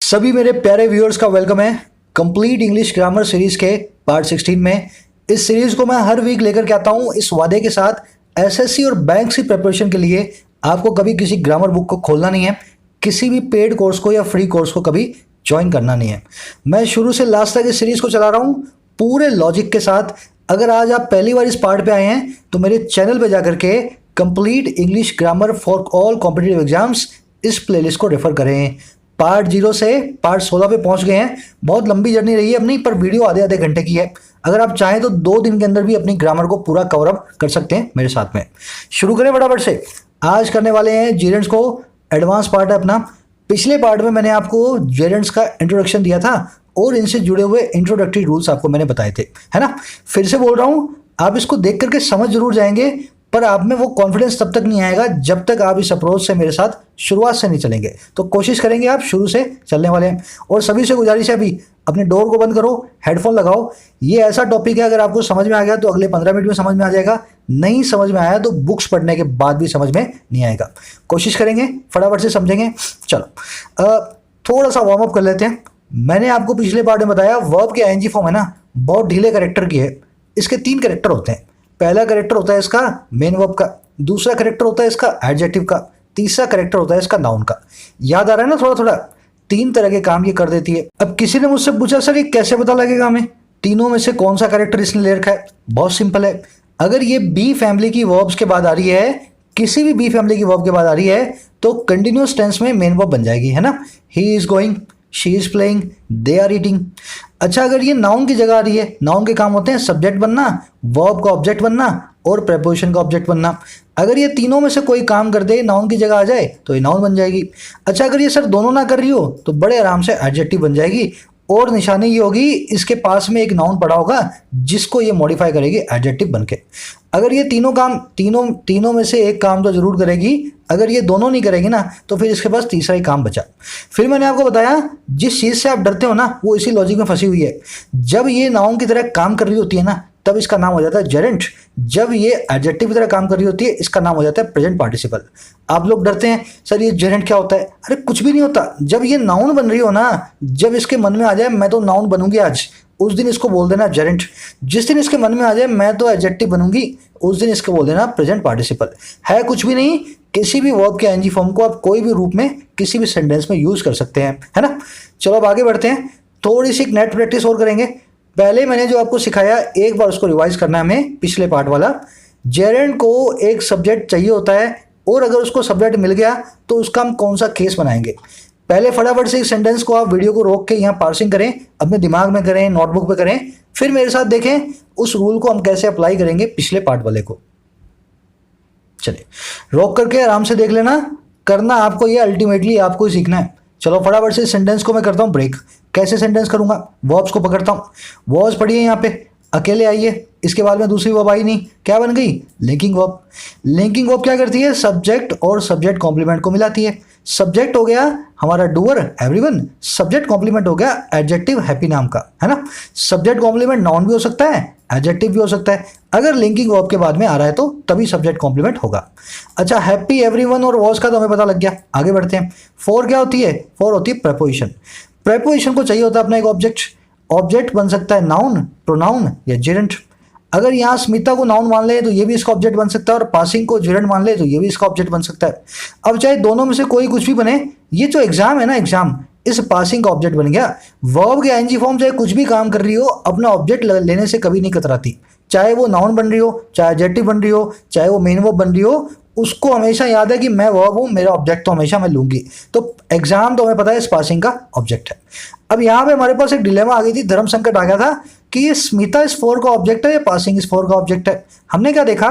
सभी मेरे प्यारे व्यूअर्स का वेलकम है कंप्लीट इंग्लिश ग्रामर सीरीज के पार्ट 16 में। इस सीरीज को मैं हर वीक लेकर के आता हूं इस वादे के साथ एसएससी और बैंक की प्रिपरेशन के लिए आपको कभी किसी ग्रामर बुक को खोलना नहीं है, किसी भी पेड कोर्स को या फ्री कोर्स को कभी ज्वाइन करना नहीं है। मैं शुरू से लास्ट तक इस सीरीज को चला रहा हूँ पूरे लॉजिक के साथ। अगर आज आप पहली बार इस पार्ट पे आए हैं तो मेरे चैनल पे जाकर के complete English grammar for all competitive exams इस प्लेलिस्ट को रेफर करें। पार्ट 0 से पार्ट 16 पे पहुंच गए हैं। बहुत लंबी जर्नी रही है अपनी, पर वीडियो आधे आधे घंटे की है। अगर आप चाहें तो 2 दिन के अंदर भी अपनी ग्रामर को पूरा कवर अप कर सकते हैं मेरे साथ में। शुरू करें फटाफट से। आज करने वाले हैं जेरेंट्स को, एडवांस पार्ट है अपना। पिछले पार्ट में मैंने आपको जेरेंट्स का इंट्रोडक्शन दिया था और इनसे जुड़े हुए इंट्रोडक्टरी रूल्स आपको मैंने बताए थे, है ना। फिर से बोल रहा हूँ, आप इसको देख करके समझ जरूर जाएंगे, पर आप में वो कॉन्फिडेंस तब तक नहीं आएगा जब तक आप इस अप्रोच से मेरे साथ शुरुआत से नहीं चलेंगे। तो कोशिश करेंगे आप शुरू से चलने वाले हैं। और सभी से गुजारिश है, अभी अपने डोर को बंद करो, हेडफोन लगाओ। ये ऐसा टॉपिक है, अगर आपको समझ में आ गया तो अगले 15 मिनट में समझ में आ जाएगा, नहीं समझ में आया तो बुक्स पढ़ने के बाद भी समझ में नहीं आएगा। कोशिश करेंगे फटाफट से समझेंगे। चलो थोड़ा सा वार्म अप कर लेते हैं। मैंने आपको पिछले पार्ट में बताया वर्ब के आईएनजी फॉर्म है ना, बहुत ढीले कैरेक्टर की है। इसके 3 कैरेक्टर होते हैं। पहला कैरेक्टर होता है इसका मेन वर्ब का, दूसरा कैरेक्टर होता है इसका एडजेक्टिव का, तीसरा कैरेक्टर होता है इसका नाउन का। याद आ रहा है ना थोड़ा थोड़ा? 3 तरह के काम ये कर देती है। अब किसी ने मुझसे पूछा सर ये कैसे पता लगेगा हमें तीनों में से कौन सा कैरेक्टर इसने ले रखा है? बहुत सिंपल है। अगर ये बी फैमिली की वर्ब्स के बाद आ रही है, किसी भी बी फैमिली की वर्ब के बाद आ रही है, तो कंटिन्यूअस टेंस में मेन वर्ब बन जाएगी, है ना। He is going, she is playing, they are eating. अच्छा, अगर ये नाउन की जगह आ रही है, नाउन के काम होते हैं सब्जेक्ट बनना, वर्ब का ऑब्जेक्ट बनना और प्रेपोजिशन का ऑब्जेक्ट बनना। अगर ये तीनों में से कोई काम कर दे, नाउन की जगह आ जाए, तो ये नाउन बन जाएगी। अच्छा, अगर ये सर दोनों ना कर रही हो तो बड़े आराम से एडजेक्टिव बन जाएगी, और निशानी ये होगी इसके पास में एक नाउन पड़ा होगा जिसको ये मॉडिफाई करेगी एडजेक्टिव बनके। अगर ये तीनों काम तीनों में से एक काम तो जरूर करेगी, अगर ये दोनों नहीं करेगी ना तो फिर इसके पास तीसरा ही काम बचा। फिर मैंने आपको बताया जिस चीज़ से आप डरते हो ना वो इसी लॉजिक में फंसी हुई है। जब ये नाउन की तरह काम कर रही होती है ना तब इसका नाम हो जाता है जेरेंट। जब ये एडजेक्टिव की तरह काम कर रही होती है इसका नाम हो जाता है प्रेजेंट पार्टिसिपल। आप लोग डरते हैं सर ये जेरेंट क्या होता है? अरे कुछ भी नहीं होता। जब ये नाउन बन रही हो ना, जब इसके मन में आ जाए मैं तो नाउन बनूंगी आज, उस दिन इसको बोल देना जेरेंट। जिस दिन इसके मन में आ जाए मैं तो एडजेक्टिव बनूंगी, उस दिन इसको बोल देना प्रेजेंट पार्टिसिपल। है कुछ भी नहीं। किसी भी वर्ब के आईएनजी फॉर्म को आप कोई भी रूप में किसी भी सेंटेंस में यूज कर सकते हैं, है ना। चलो अब आगे बढ़ते हैं। थोड़ी सी नेट प्रैक्टिस और करेंगे। पहले मैंने जो आपको सिखाया एक बार उसको रिवाइज करना है हमें, पिछले पार्ट वाला। जेरेंट को एक सब्जेक्ट चाहिए होता है और अगर उसको सब्जेक्ट मिल गया तो उसका हम कौन सा केस बनाएंगे। पहले फटाफट से इस सेंटेंस को आप वीडियो को रोक के यहाँ पार्सिंग करें, अपने दिमाग में करें, नोटबुक पे करें, फिर मेरे साथ देखें उस रूल को हम कैसे अप्लाई करेंगे पिछले पार्ट वाले को। चलिए रोक करके आराम से देख लेना। करना आपको ये अल्टीमेटली आपको ही सीखना है। चलो फटाफट से इस सेंटेंस को मैं करता हूँ ब्रेक। कैसे सेंटेंस करूंगा? वर्ब्स को पकड़ता हूँ। वर्ब्स पढ़िए यहाँ पे, अकेले आइए। इसके बाद में दूसरी वर्ब आई नहीं, क्या बन गई? Linking verb. लिंकिंग वर्ब क्या करती है? सब्जेक्ट और सब्जेक्ट कॉम्प्लीमेंट को मिलाती है। सब्जेक्ट हो गया हमारा डूअर एवरीवन, सब्जेक्ट कॉम्प्लीमेंट हो गया एडजेक्टिव हैप्पी नाम का, है ना। सब्जेक्ट कॉम्प्लीमेंट नाउन भी हो सकता है, एडजेक्टिव भी हो सकता है। अगर लिंकिंग वर्ब के बाद में आ रहा है तो तभी सब्जेक्ट कॉम्प्लीमेंट होगा। अच्छा, हैप्पी एवरीवन और वॉज का तो हमें पता लग गया। आगे बढ़ते हैं। फॉर क्या होती है? फॉर होती है प्रेपोजिशन। प्रेपोजिशन को चाहिए होता है अपना एक ऑब्जेक्ट। ऑब्जेक्ट बन सकता है नाउन, प्रोनाउन या जेरेंट। अगर यहाँ स्मिता को नाउन मान ले तो ये भी इसका ऑब्जेक्ट बन सकता है, और पासिंग को जेरेंट मान ले तो ये भी इसका ऑब्जेक्ट बन सकता है। अब चाहे दोनों में से कोई कुछ भी बने, ये जो एग्जाम है ना, एग्जाम इस पासिंग का ऑब्जेक्ट बन गया। वर्ब के आईएनजी फॉर्म चाहे कुछ भी काम कर रही हो, अपना ऑब्जेक्ट लेने से कभी नहीं कतराती। चाहे वो नाउन बन रही हो, चाहे एडजेक्टिव बन रही हो, चाहे वो मेन वर्ब बन रही हो, उसको हमेशा याद है कि मैं वर्ब हूँ, मेरा ऑब्जेक्ट तो हमेशा मैं लूंगी। तो एग्जाम तो हमें पता है इस पासिंग का ऑब्जेक्ट है। अब यहाँ पे हमारे पास एक डिलेमा आ गई थी, धर्म संकट आ गया था कि ये स्मिता इस फोर का ऑब्जेक्ट है या पासिंग इस फोर का ऑब्जेक्ट है। हमने क्या देखा,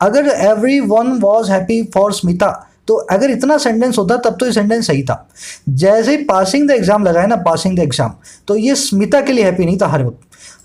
अगर every one was happy for Smita, तो अगर इतना सेंटेंस होता तब तो ये सेंटेंस सही था। जैसे ही पासिंग द एग्जाम लगाया ना, पासिंग द एग्जाम, तो ये स्मिता के लिए हैप्पी नहीं था।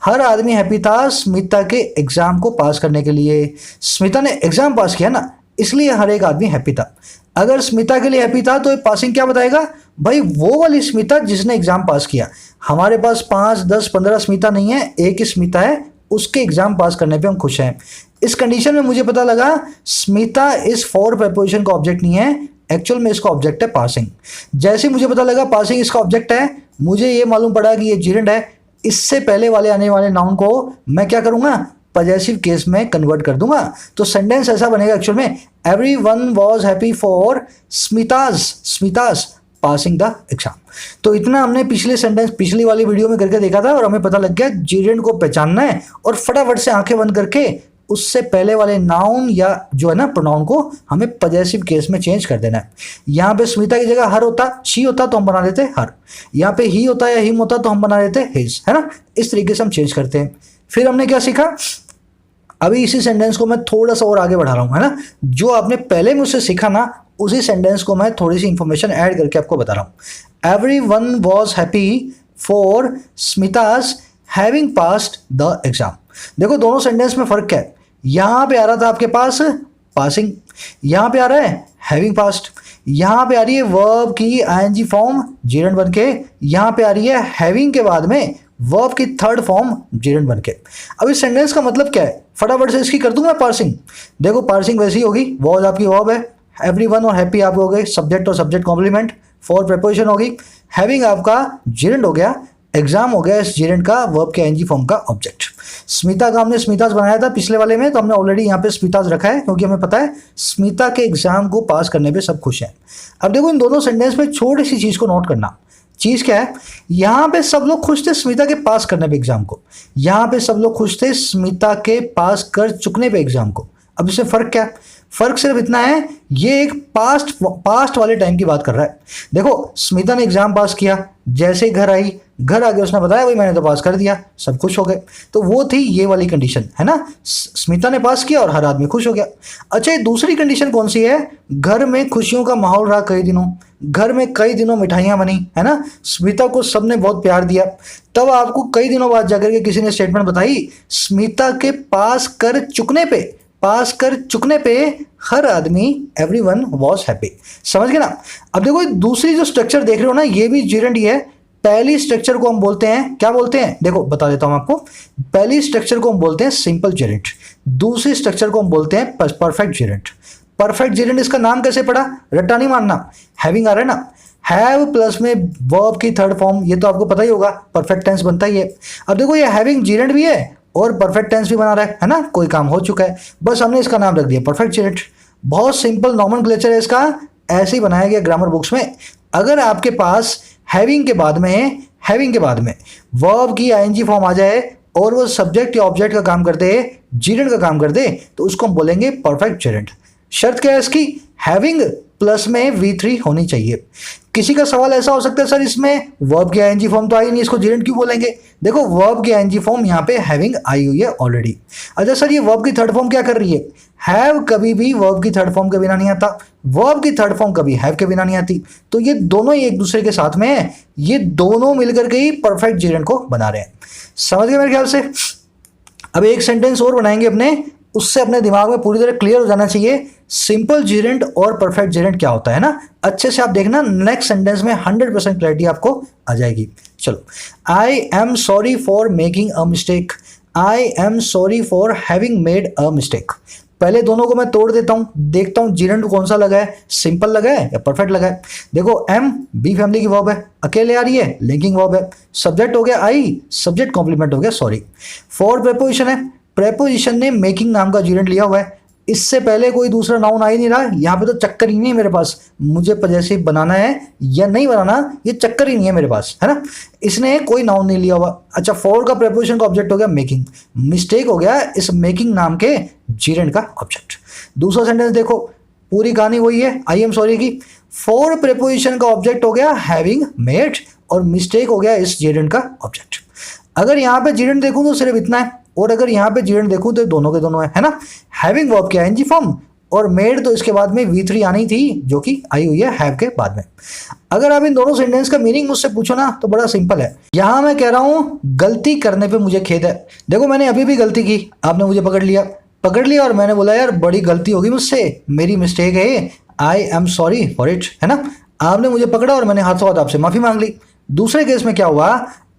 हर आदमी हैप्पी था स्मिता के एग्जाम को पास करने के लिए। स्मिता ने एग्जाम पास किया ना, इसलिए हर एक आदमी हैप्पी था। अगर स्मिता के लिए हैप्पी था तो ये पासिंग क्या बताएगा? भाई वो वाली स्मिता जिसने एग्जाम पास किया। हमारे पास 5, 10, 15 स्मिता नहीं है, एक ही स्मिता है, उसके एग्जाम पास करने पे हम खुश हैं। इस कंडीशन में मुझे पता लगा स्मिता इस फॉर प्रेपोजिशन का ऑब्जेक्ट नहीं है, एक्चुअल में इसका ऑब्जेक्ट है पासिंग। जैसे मुझे पता लगा पासिंग इसका ऑब्जेक्ट है, मुझे ये मालूम पड़ा कि ये जीरेंड है, इससे पहले वाले आने वाले नाउन को मैं क्या करूंगा, पॉजेसिव केस में कन्वर्ट कर दूंगा। तो सेंटेंस ऐसा बनेगा एक्चुअल में, everyone was happy for Smita's passing the exam. तो इतना हमने पिछले सेंटेंस पिछली वाली वीडियो में करके देखा था और हमें पता लग गया जीरेंड को पहचानना है और फटाफट से आंखें बंद करके उससे पहले वाले नाउन या जो है ना प्रोनाउन को हमें पॉजेसिव केस में चेंज कर देना है। यहाँ पे स्मिता की जगह हर होता, शी होता तो हम बना देते हर, यहाँ पे ही होता या हिम होता तो हम बना देते हिज, है ना। इस तरीके से हम चेंज करते हैं। फिर हमने क्या सीखा, अभी इसी सेंटेंस को मैं थोड़ा सा और आगे बढ़ा रहा हूँ, है ना। जो आपने पहले मुझसे सीखा ना उसी सेंटेंस को मैं थोड़ी सी इंफॉर्मेशन ऐड करके आपको बता रहा हूँ। Everyone was happy for Smita's having passed the exam. देखो दोनों सेंटेंस में फर्क क्या है, यहां पे आ रहा था आपके पास पासिंग, यहां पे आ रहा है हैविंग पास्ट, यहां पे आ रही है वर्ब की आईएनजी फॉर्म जीरेंड बन के, यहां पे आ रही है हैविंग के बाद में वर्ब की थर्ड फॉर्म जीरेंड बन के। अब इस सेंटेंस का मतलब क्या है, फटाफट से इसकी कर दूं मैं पार्सिंग। देखो पार्सिंग वैसी होगी, वॉज आपकी वर्ब है, एवरीवन और हैप्पी आप हो गए सब्जेक्ट और सब्जेक्ट कॉम्प्लीमेंट, फॉर प्रेपोजिशन होगी, हैविंग आपका जीरेंड हो गया, एग्जाम हो गया इस जीरेंड का वर्ब के आईएनजी फॉर्म का ऑब्जेक्ट। स्मिता का हमने स्मितास बनाया था पिछले वाले में, तो हमने ऑलरेडी यहाँ पे स्मितास रखा है क्योंकि हमें पता है स्मिता के एग्जाम को पास करने पे सब खुश हैं। अब देखो इन दोनों सेंटेंस में छोटी सी चीज को नोट करना, चीज क्या है, यहाँ पे सब लोग खुश थे स्मिता के पास करने पे एग्जाम को, यहाँ पे सब लोग खुश थे स्मिता के पास कर चुकने पे एग्जाम को। अब इससे फर्क क्या है, फर्क सिर्फ इतना है, ये एक पास्ट वाले टाइम की बात कर रहा है। देखो स्मिता ने एग्जाम पास किया, जैसे ही घर आई, घर आके उसने बताया भाई मैंने तो पास कर दिया, सब खुश हो गए। तो वो थी ये वाली कंडीशन, है ना, स्मिता ने पास किया और हर आदमी खुश हो गया। अच्छा ये दूसरी कंडीशन कौन सी है, घर में खुशियों का माहौल रहा कई दिनों, घर में कई दिनों मिठाइयां बनी, है ना, स्मिता को सबने बहुत प्यार दिया। तब आपको कई दिनों बाद जाकर के किसी ने स्टेटमेंट बताई, स्मिता के पास कर चुकने पे हर आदमी एवरीवन वाज हैप्पी। समझ गए ना। अब देखो दूसरी जो स्ट्रक्चर देख रहे हो ना, ये भी जीरेंड ही है। पहली स्ट्रक्चर को हम बोलते हैं, क्या बोलते हैं, देखो बता देता हूं आपको। पहली स्ट्रक्चर को हम बोलते हैं सिंपल जीरेंड, दूसरी स्ट्रक्चर को हम बोलते हैं परफेक्ट जीरेंड। परफेक्ट जीरेंड इसका नाम कैसे पड़ा, रट्टा नहीं मारना, हैविंग आ रहा है ना, हैव प्लस में वर्ब की थर्ड फॉर्म, ये तो आपको पता ही होगा, परफेक्ट टेंस बनता ही है। अब देखो ये हैविंग जीरेंड भी है और परफेक्ट टेंस भी बना रहा है ना, कोई काम हो चुका है, बस हमने इसका नाम रख दिया परफेक्ट जीरेंड। बहुत सिंपल नॉमेनक्लेचर है इसका, ऐसे ही बनाया गया ग्रामर बुक्स में। अगर आपके पास हैविंग के बाद में वर्ब की आईएनजी फॉर्म आ जाए और वो सब्जेक्ट या ऑब्जेक्ट का काम कर दे, जीरेंड का काम कर दे, तो उसको हम बोलेंगे परफेक्ट जीरेंड। शर्त क्या है इसकी, हैविंग प्लस में V3 होनी चाहिए। किसी का सवाल ऐसा हो सकता है सर इसमें वर्ब की आईएनजी फॉर्म तो आई नहीं, इसको जीरेंड क्यों बोलेंगे। देखो वर्ब की आईएनजी फॉर्म यहाँ पे हैविंग आई हुई है ऑलरेडी। अच्छा सर ये वर्ब की थर्ड फॉर्म क्या कर रही है, हैव कभी भी वर्ब की थर्ड फॉर्म के बिना नहीं आता, वर्ब की थर्ड फॉर्म कभी हैव के बिना नहीं आती। तो ये दोनों ही एक दूसरे के साथ में है, ये दोनों मिलकर के ही परफेक्ट जीरेंड को बना रहे हैं। समझ गए मेरे ख्याल से। अब एक सेंटेंस और बनाएंगे अपने, उससे अपने दिमाग में पूरी तरह क्लियर हो जाना चाहिए सिंपल जीरेंड और परफेक्ट जीरेंड क्या होता है ना। अच्छे से आप देखना, नेक्स्ट सेंटेंस में 100% क्लैरिटी आपको आ जाएगी। चलो, I am sorry for making a mistake, I am sorry for having made a mistake. पहले दोनों को मैं तोड़ देता हूं, देखता हूं जीरेंड कौन सा लगा है, सिंपल लगा है या परफेक्ट लगा है। देखो एम बी फैमिली की वर्ब है, अकेले आ रही है, लिंकिंग वर्ब है, सब्जेक्ट हो गया आई, सब्जेक्ट कॉम्प्लीमेंट हो गया सॉरी। फॉर प्रेपोजिशन है, प्रेपोजिशन ने मेकिंग नाम का जीरेंड लिया हुआ है, इससे पहले कोई दूसरा नाउन आ ही नहीं रहा, यहाँ पे तो चक्कर ही नहीं है मेरे पास, मुझे पॉजेसिव बनाना है या नहीं बनाना ये चक्कर ही नहीं है मेरे पास, है ना, इसने कोई नाउन नहीं लिया हुआ। अच्छा फॉर का प्रेपोजिशन का ऑब्जेक्ट हो गया मेकिंग, मिस्टेक हो गया इस मेकिंग नाम के जीरेंड का ऑब्जेक्ट। दूसरा सेंटेंस देखो, पूरी कहानी वही है आई एम सॉरी की, फॉर प्रेपोजिशन का ऑब्जेक्ट हो गया हैविंग मेड और मिस्टेक हो गया इस जीरेंड का ऑब्जेक्ट। अगर यहाँ पे जीरेंड देखूं तो सिर्फ इतना है, और अगर यहाँ पे जीरेंड देखूं तो दोनों के दोनों है ना, हैविंग वर्ब की आईएनजी फॉर्म और मेड तो इसके बाद में V3 आनी थी जो कि आई हुई है हैव के बाद में। अगर आप इन दोनों सेंटेंस का मीनिंग मुझसे पूछो ना तो बड़ा सिंपल है। यहाँ मैं कह रहा हूँ गलती करने पे मुझे खेद है। देखो मैंने अभी भी गलती की, आपने मुझे पकड़ लिया और मैंने बोला यार बड़ी गलती होगी मुझसे, मेरी मिस्टेक है, I am sorry for it, है ना। आपने मुझे पकड़ा और मैंने हाथों हाथ आपसे माफी मांग ली। दूसरे केस में क्या हुआ,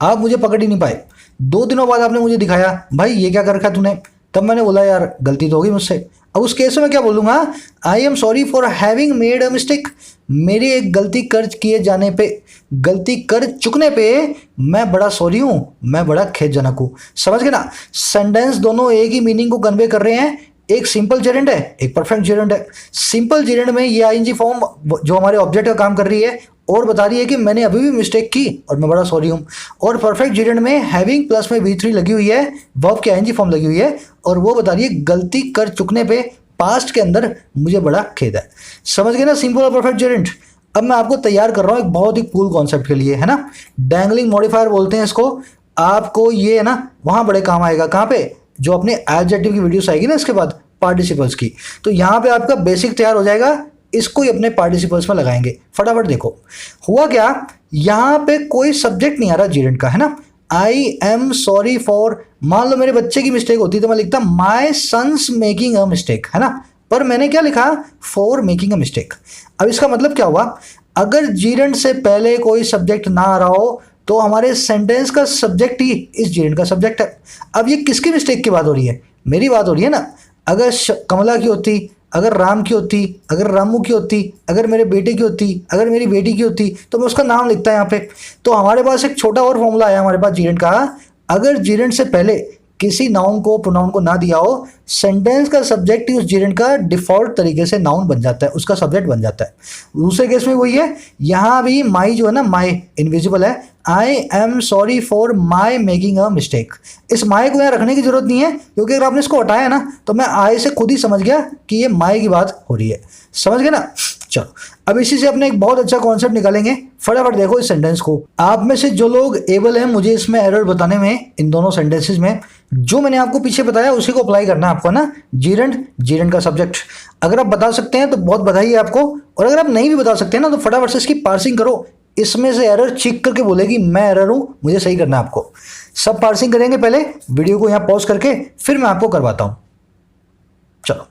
आप मुझे पकड़ ही नहीं पाए, 2 दिनों बाद आपने मुझे दिखाया भाई ये क्या कर रखा तूने, तब मैंने बोला यार गलती तो होगी मुझसे, अब उस केस में मैं क्या बोलूँगा, I am sorry for having made a mistake. मेरी एक गलती कर किए जाने पे, गलती कर चुकने पे मैं बड़ा सॉरी हूँ, मैं बड़ा खेदजनक हूँ। समझ गए ना, सेंटेंस दोनों एक ही मीनिंग को कन्वे कर रहे हैं। एक सिंपल जेरेंड है, एक परफेक्ट जेरेंड है। सिंपल जेरेंड में ये आईएनजी फॉर्म जो हमारे ऑब्जेक्ट का काम कर रही है और बता रही है कि मैंने अभी भी मिस्टेक की और मैं बड़ा सॉरी हूँ। और परफेक्ट जेरेंड में हैविंग प्लस में V3 लगी हुई है, वर्ब की आईएनजी फॉर्म लगी हुई है और वो बता रही है गलती कर चुकने पे पास्ट के अंदर मुझे बड़ा खेद है। समझ गए ना सिंपल और परफेक्ट जेरेंड। अब मैं आपको तैयार कर रहा हूँ एक बहुत ही कूल कॉन्सेप्ट के लिए, है ना, डैंगलिंग मॉडिफायर बोलते हैं इसको। आपको ये है ना वहाँ बड़े काम आएगा, कहाँ पे, जो अपने एडजेक्टिव की वीडियोस आएगी ना इसके बाद पार्टिसिपल्स की, तो यहाँ पे आपका बेसिक तैयार हो जाएगा। इसको ही अपने पार्टिसिपल्स में लगाएंगे। फटाफट देखो हुआ क्या, यहाँ पे कोई सब्जेक्ट नहीं आ रहा जेरेंड का, है ना। आई एम सॉरी फॉर, मान लो मेरे बच्चे की मिस्टेक होती तो मैं लिखता माई सन्स मेकिंग अ मिस्टेक, है ना, पर मैंने क्या लिखा, फॉर मेकिंग अ मिस्टेक। अब इसका मतलब क्या हुआ, अगर जेरेंड से पहले कोई सब्जेक्ट ना आ रहा हो तो हमारे सेंटेंस का सब्जेक्ट ही इस जेरेंड का सब्जेक्ट है। अब ये किसकी मिस्टेक की बात हो रही है, मेरी बात हो रही है ना। अगर कमला की होती, अगर राम की होती, अगर रामू की होती, अगर मेरे बेटे की होती, अगर मेरी बेटी की होती, तो मैं उसका नाम लिखता है यहाँ पे। तो हमारे पास एक छोटा और फॉर्मूला आया हमारे पास जेरेंड का, अगर जेरेंड से पहले किसी नाउन को, प्रोनाउन को ना दिया हो, सेंटेंस का सब्जेक्ट ही उस जेरेंड का डिफॉल्ट तरीके से नाउन बन जाता है, उसका सब्जेक्ट बन जाता है। दूसरे केस में वही है, यहाँ भी माई जो है ना, माई इनविजिबल है। I am sorry for my making a mistake. इस माई को यहाँ रखने की जरूरत नहीं है, क्योंकि अगर आपने इसको हटाया ना तो मैं आई से खुद ही समझ गया कि ये माई की बात हो रही है। समझ गए ना। चलो अब इसी से अपने एक बहुत अच्छा कॉन्सेप्ट निकालेंगे। फटाफट देखो इस सेंटेंस को। आप में से जो लोग एबल हैं मुझे इसमें एरर बताने में, इन दोनों सेंटेंसेस में जो मैंने आपको पीछे बताया उसी को अप्लाई करना है आपको ना। जेरेंड, जेरेंड का सब्जेक्ट। अगर आप बता सकते हैं तो बहुत बधाई है आपको, और अगर आप नहीं भी बता सकते हैं ना तो फटाफट से इसकी पार्सिंग करो। इसमें से एरर चेक करके बोलेगी मैं एरर हूं, मुझे सही करना है आपको। सब पार्सिंग करेंगे पहले, वीडियो को यहां पॉज करके फिर मैं आपको करवाता हूं। चलो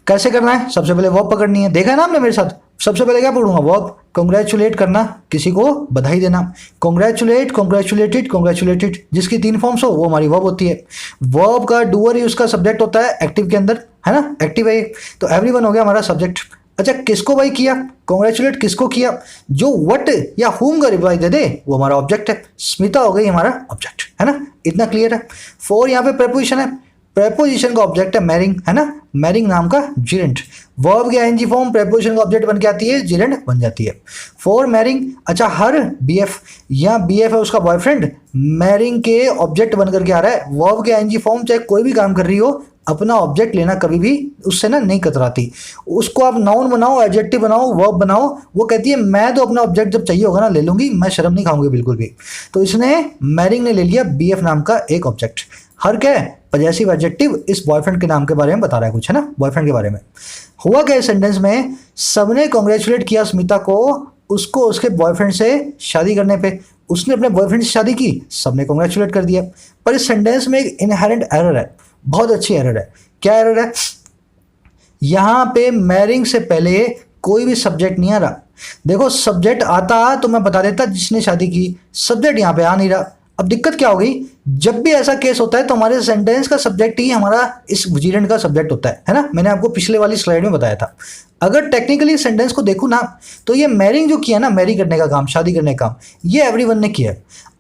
कैसे करना है, सबसे पहले वर्ब पकड़नी है, देखा है ना आपने मेरे साथ। सबसे पहले क्या पढ़ूंगा, वर्ब, कॉन्ग्रेचुलेट करना, किसी को बधाई देना। कॉन्ग्रेचुलेट, कॉन्ग्रेचुलेटेड, कॉन्ग्रेचुलेटेड, जिसकी 3 फॉर्म्स हो वो हमारी वर्ब होती है। वर्ब का डूअर ही उसका सब्जेक्ट होता है एक्टिव के अंदर, है ना, एक्टिव है। तो एवरीवन हो गया हमारा सब्जेक्ट। अच्छा किसको भाई किया, कॉन्ग्रेचुलेट किसको किया, जो व्हाट या हुम का रिप्लाई दे दे वो हमारा ऑब्जेक्ट है। स्मिता हो गई हमारा ऑब्जेक्ट, है ना, इतना क्लियर है। 4 यहाँ पे प्रेपोजिशन है, प्रेपोजिशन का ऑब्जेक्ट है मैरिंग, है ना, मैरिंग नाम का जेरेंड। वर्ब की आईएनजी फॉर्म प्रेपोजिशन का ऑब्जेक्ट बन के आती है, जेरेंड बन जाती है। फॉर मैरिंग, अच्छा हर बीएफ, यहाँ बीएफ है उसका बॉयफ्रेंड, मैरिंग के ऑब्जेक्ट बन करके आ रहा है। वर्ब की आईएनजी फॉर्म चाहे कोई भी काम कर रही हो, अपना ऑब्जेक्ट लेना कभी भी उससे ना नहीं कतराती। उसको आप नाउन बनाओ, एडजेक्टिव बनाओ, वर्ब बनाओ, वो कहती है मैं तो अपना ऑब्जेक्ट जब चाहिए होगा ना ले लूंगी, मैं शर्म नहीं खाऊंगी बिल्कुल भी। तो इसने, मैरिंग ने ले लिया बीएफ नाम का एक ऑब्जेक्ट। हर क्या है, पजेसिव एडजेक्टिव, इस बॉयफ्रेंड के नाम के बारे में बता रहा है कुछ, है ना, बॉयफ्रेंड के बारे में। हुआ क्या सेंटेंस में, सबने कॉन्ग्रेचुलेट किया स्मिता को उसको उसके बॉयफ्रेंड से शादी करने पे। उसने अपने बॉयफ्रेंड से शादी की, सबने कॉन्ग्रेचुलेट कर दिया। पर इस सेंटेंस में एक इनहेरेंट एरर है, बहुत अच्छी एरर है। क्या एरर है, यहां पे मैरिंग से पहले कोई भी सब्जेक्ट नहीं आ रहा। देखो सब्जेक्ट आता तो मैं बता देता जिसने शादी की, सब्जेक्ट यहां पे आ नहीं रहा। अब दिक्कत क्या हो गई, जब भी ऐसा केस होता है तो हमारे सेंटेंस का सब्जेक्ट ही हमारा इस जेरेंड का सब्जेक्ट होता है ना। मैंने आपको पिछले वाली स्लाइड में बताया था। अगर टेक्निकली सेंटेंस को देखूं ना तो ये मैरिंग जो किया ना, मैरी करने का काम, शादी करने का काम, ये एवरीवन ने किया।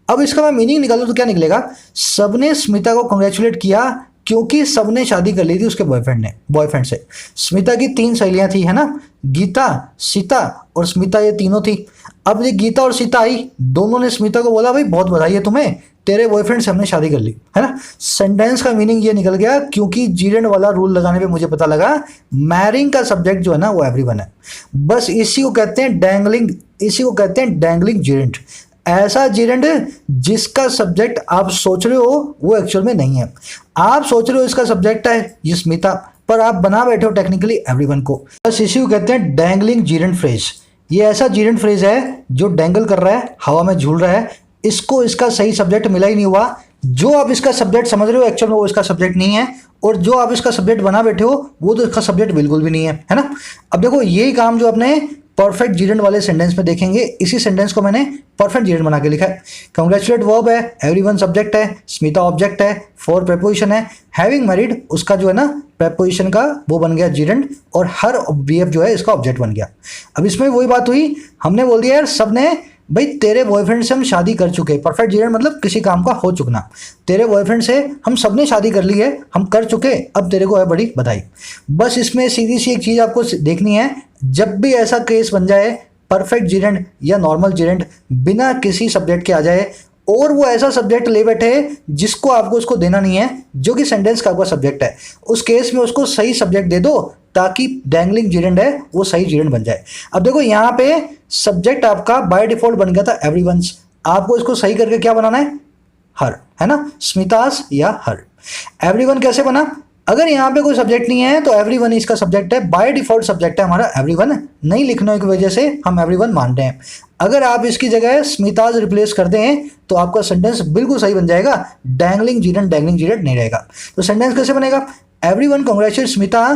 अब इसका मैं मीनिंग निकालूं तो क्या निकलेगा, सबने स्मिता को कॉन्ग्रेचुलेट किया क्योंकि सबने शादी कर ली थी उसके बॉयफ्रेंड से। स्मिता की 3 सहेलियां थी, है ना, गीता, सीता और स्मिता, ये तीनों थी। अब ये गीता और सीता आई, दोनों ने स्मिता को बोला भाई बहुत बधाई है तुम्हें, तेरे बॉयफ्रेंड से हमने शादी कर ली, है ना। सेंटेंस का मीनिंग ये निकल गया, क्योंकि जेरेंड वाला रूल लगाने पे मुझे पता लगा मैरिंग का सब्जेक्ट जो है ना वो एवरीवन है। बस इसी को कहते हैं डैंगलिंग, इसी को कहते हैं डैंगलिंग जेरेंड। ऐसा जेरेंड जिसका सब्जेक्ट आप सोच रहे हो वो एक्चुअल में नहीं है। आप सोच रहे हो इसका सब्जेक्ट है ये स्मिता, पर आप बना बैठे हो टेक्निकली एवरीवन को। बस इसी को कहते हैं डैंगलिंग जेरेंड फ्रेज। ये ऐसा जेरेंड फ्रेज है जो डैंगल कर रहा है, हवा में झूल रहा है, इसको इसका सही सब्जेक्ट मिला ही नहीं हुआ। जो आप इसका सब्जेक्ट समझ रहे हो एक्चुअल में वो इसका सब्जेक्ट नहीं है, और जो आप इसका सब्जेक्ट बना बैठे हो वो तो इसका सब्जेक्ट बिल्कुल भी नहीं है ना। अब देखो यही काम जो अपने परफेक्ट जीरेंड वाले सेंटेंस में देखेंगे, इसी सेंटेंस को मैंने परफेक्ट जीरेंड बना के लिखा है। कंग्रेचुलेट वर्ब है, एवरीवन सब्जेक्ट है, स्मिता ऑब्जेक्ट है, फॉर प्रेपोजिशन है, हैविंग मैरिड उसका जो है ना प्रेपोजिशन का वो बन गया जीरेंड, और हर वीएफ जो है इसका ऑब्जेक्ट बन गया। अब इसमें वही बात हुई, हमने बोल दिया यार सब ने भाई तेरे बॉयफ्रेंड से हम शादी कर चुके। परफेक्ट जीरेंड मतलब किसी काम का हो चुकना। तेरे बॉयफ्रेंड से हम सब ने शादी कर ली है, हम कर चुके, अब तेरे को है बड़ी बधाई। बस इसमें सीधी सी एक चीज़ आपको देखनी है, जब भी ऐसा केस बन जाए परफेक्ट जीरेंड या नॉर्मल जीरेंड बिना किसी सब्जेक्ट के आ जाए और वो ऐसा सब्जेक्ट ले बैठे जिसको आपको उसको देना नहीं है, जो कि सेंटेंस का आपका सब्जेक्ट है, उस केस में उसको सही सब्जेक्ट दे दो ताकि डैंगलिंग जीरेंड है वो सही जीरेंड बन जाए। अब देखो यहाँ पे सब्जेक्ट आपका बाय डिफॉल्ट बन गया था एवरीवन्स, आपको इसको सही करके क्या बनाना है, हर, है ना, स्मितास या हर। एवरीवन कैसे बना, अगर यहाँ पे कोई सब्जेक्ट नहीं है तो एवरीवन इसका सब्जेक्ट है, बाय डिफॉल्ट सब्जेक्ट है हमारा एवरीवन, नहीं लिखने की वजह से हम एवरीवन मान रहे हैं। अगर आप इसकी जगह स्मिताज रिप्लेस कर दें तो आपका सेंटेंस बिल्कुल सही बन जाएगा, डैंगलिंग जीरेंड नहीं रहेगा। तो सेंटेंस कैसे बनेगा, everyone congratulate Smita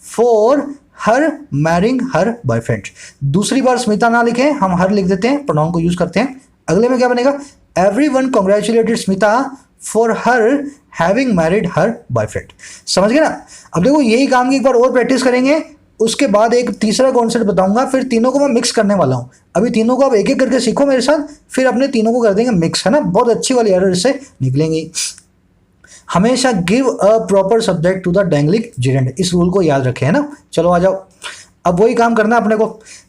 for her marrying her boyfriend. दूसरी बार स्मिता ना लिखें, हम हर लिख देते हैं, प्रोनाउन को यूज करते हैं। अगले में क्या बनेगा, everyone congratulated Smita for her having married her boyfriend. समझ गए ना। अब देखो यही काम की एक बार और प्रैक्टिस करेंगे, उसके बाद एक तीसरा कॉन्सेप्ट बताऊंगा, फिर तीनों को मैं मिक्स करने वाला हूं। अभी तीनों को आप एक एक करके सीखो मेरे साथ, फिर अपने तीनों को कर देंगे मिक्स, है ना। बहुत अच्छी वाली एरर इससे निकलेंगी। हमेशा give a proper subject to the dangling gerund, इस रूल को याद रखें, है ना। चलो आ जाओ, अब वही काम करना अपने को।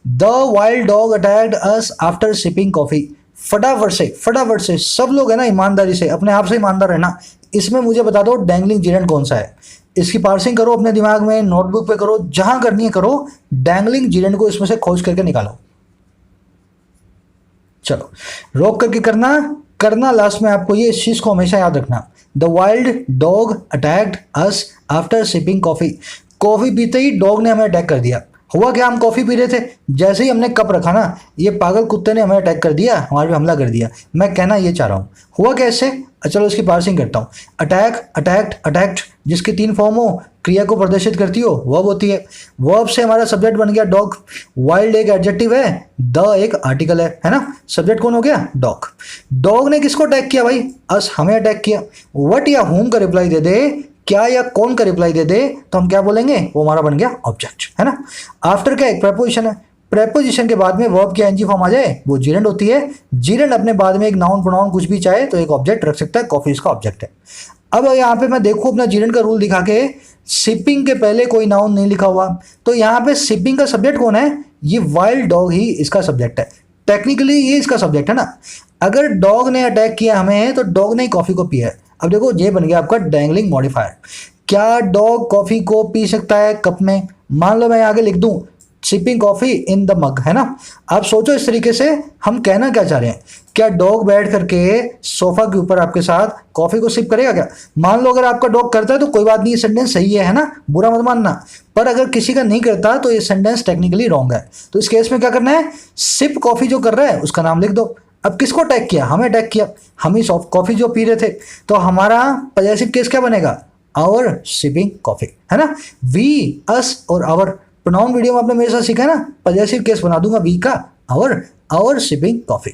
The wild dog attacked us after sipping coffee. फटाफट से सब लोग है ना ईमानदारी से, अपने आप से ईमानदार रहना। इसमें मुझे बता दो डैंगलिंग जीरेंड कौन सा है, इसकी पार्सिंग करो अपने दिमाग में, नोटबुक पे करो, जहां करनी है करो, डैंगलिंग जीरेंड को इसमें से खोज करके निकालो। चलो रोक करके करना लास्ट में आपको ये इस चीज को हमेशा याद रखना। The wild dog attacked us after sipping coffee. Coffee पीते ही डॉग ने हमें अटैक कर दिया। हुआ क्या, हम कॉफी पी रहे थे, जैसे ही हमने कप रखा ना, ये पागल कुत्ते ने हमें अटैक कर दिया, हमारे पे हमला कर दिया। मैं कहना ये चाह रहा हूँ, हुआ कैसे, चलो इसकी पार्सिंग करता हूँ। अटैक, अटैक्ड, अटैक्ड, जिसकी 3 फॉर्म हो, क्रिया को प्रदर्शित करती हो, वर्ब होती है। वर्ब से हमारा सब्जेक्ट बन गया डॉग। वाइल्ड एक एडजेक्टिव है, द एक आर्टिकल है ना। सब्जेक्ट कौन हो गया, डॉग। डॉग ने किसको अटैक किया भाई, अस, हमें अटैक किया। व्हाट या होम का रिप्लाई दे दे, क्या या कौन का रिप्लाई दे दे, तो हम क्या बोलेंगे, वो हमारा बन गया ऑब्जेक्ट, है ना। आफ्टर का एक प्रेपोजिशन है, प्रेपोजिशन के बाद में वर्ब की एनजी फॉर्म आ जाए वो जीरेंड होती है। जीरेंड अपने बाद में एक नाउन प्रोनाउन कुछ भी चाहे तो एक ऑब्जेक्ट रख सकता है, कॉफी इसका ऑब्जेक्ट है। अब यहाँ पे मैं देखूँ अपना जीरेंड का रूल दिखा के, सिपिंग के पहले कोई नाउन नहीं लिखा हुआ, तो यहाँ पे सिपिंग का सब्जेक्ट कौन है, ये वाइल्ड डॉग ही इसका सब्जेक्ट है। टेक्निकली ये इसका सब्जेक्ट है ना। अगर डॉग ने अटैक किया हमें तो डॉग ने कॉफी को पिया है। अब देखो ये बन गया आपका डैंगलिंग मॉडिफायर। क्या डॉग कॉफी को पी सकता है कप में, मान लो मैं आगे लिख दूं सिपिंग कॉफी इन द मग, है ना। आप सोचो इस तरीके से हम कहना क्या चाह रहे हैं, क्या डॉग बैठ करके सोफा के ऊपर आपके साथ कॉफी को सिप करेगा क्या। मान लो अगर आपका डॉग करता है तो कोई बात नहीं, ये सेंटेंस सही है ना, बुरा मत मानना। पर अगर किसी का नहीं करता तो ये सेंटेंस टेक्निकली रॉन्ग है। तो इस केस में क्या करना है, सिप कॉफी जो कर रहा है उसका नाम लिख दो। अब किसको अटैक किया, हमें अटैक किया, हम ही सॉफ्ट कॉफी जो पी रहे थे, तो हमारा पॉजेसिव केस क्या बनेगा, आवर सिपिंग कॉफी, है ना। वी, अस और आवर प्रोनाउन वीडियो में आपने मेरे साथ सीखा है ना, पॉजेसिव केस बना दूंगा वी का, आवर सिपिंग कॉफी।